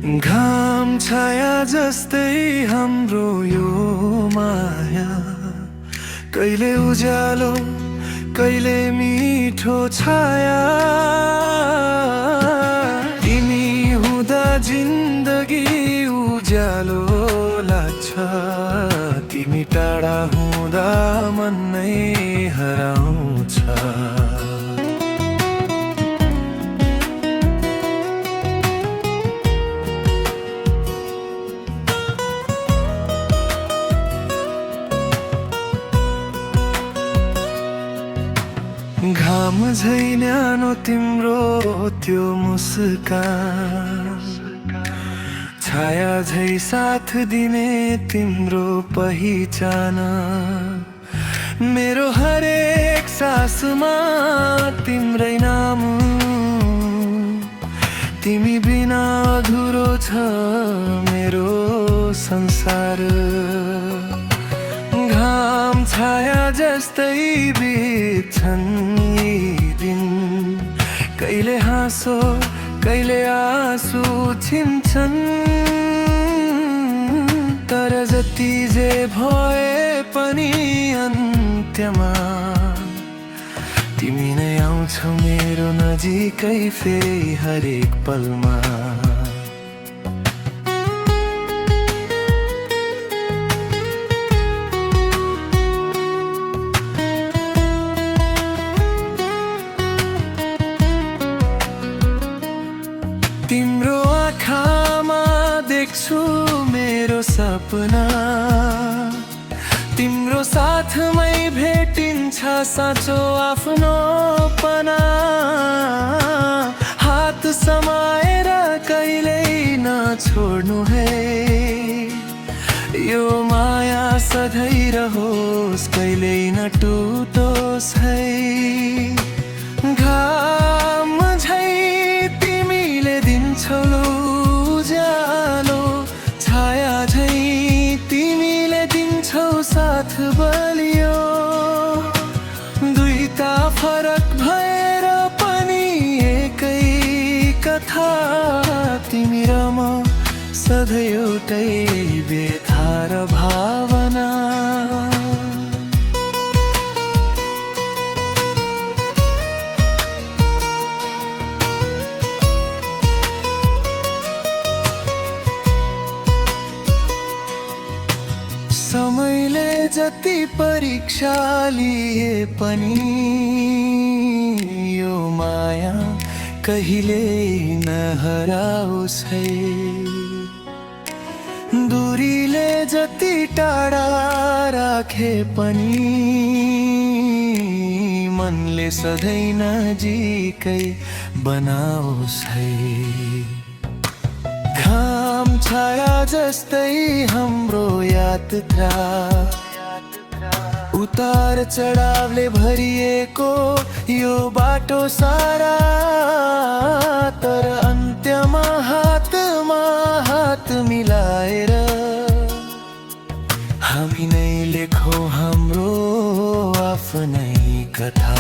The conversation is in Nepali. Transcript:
घाम छाया जस्तै हाम्रो यो माया, कहिले उज्यालो कहिले मिठो छाया। तिमी हुँदा जिन्दगी उज्यालो लाग्छ, तिमी टाढा हुँदा मन नै हराउँछ। घाम झै न्यानो तिम्रो त्यो मुस्कान, छाया झै साथ दिने तिम्रो पहिचान। मेरो हरेक सासमा तिम्रै नाम, तिमी बिना अधुरो छ मेरो संसार। घाम छाया जस्तै बित्छन् यी दिन, कहिले हाँसो कहिले आँसु छिन्छन्। तर जति जे भए पनि अन्त्यमा तिमी नै आउँछौ मेरो नजिकै फेरि हरेक पलमा। तिम्रो आँखामा देख्छु मेरो सपना, तिम्रो साथमै भेटिन्छ साँचो आफ्नोपना। हात समाएर कहिल्यै नछोड्नु है, यो माया सधैँ रहोस् कहिल्यै नटुटोस् है। घाम झै तिमीले दिन्छौ उज्यालो, छाया झै तिमीले दिन्छौ साथ बलियो। दुईटा फरक भएर पनि एकै कथा, तिमी र म सधैँ एउटै व्यथा र भावना। समयले जति परीक्षा लिए पनि यो माया कहिले नहराओस् है। दूरीले जति टाढा राखे पनि मनले सधैँ नजिकै बनाओस् है। घाम छाया जस्तै हाम्रो यात्रा, उतार चढावले भरिएको यो बाटो सारा। तर अन्त्यमा हातमा हात मिलाएर हामी नै लेखौँ हाम्रो आफ्नै कथा।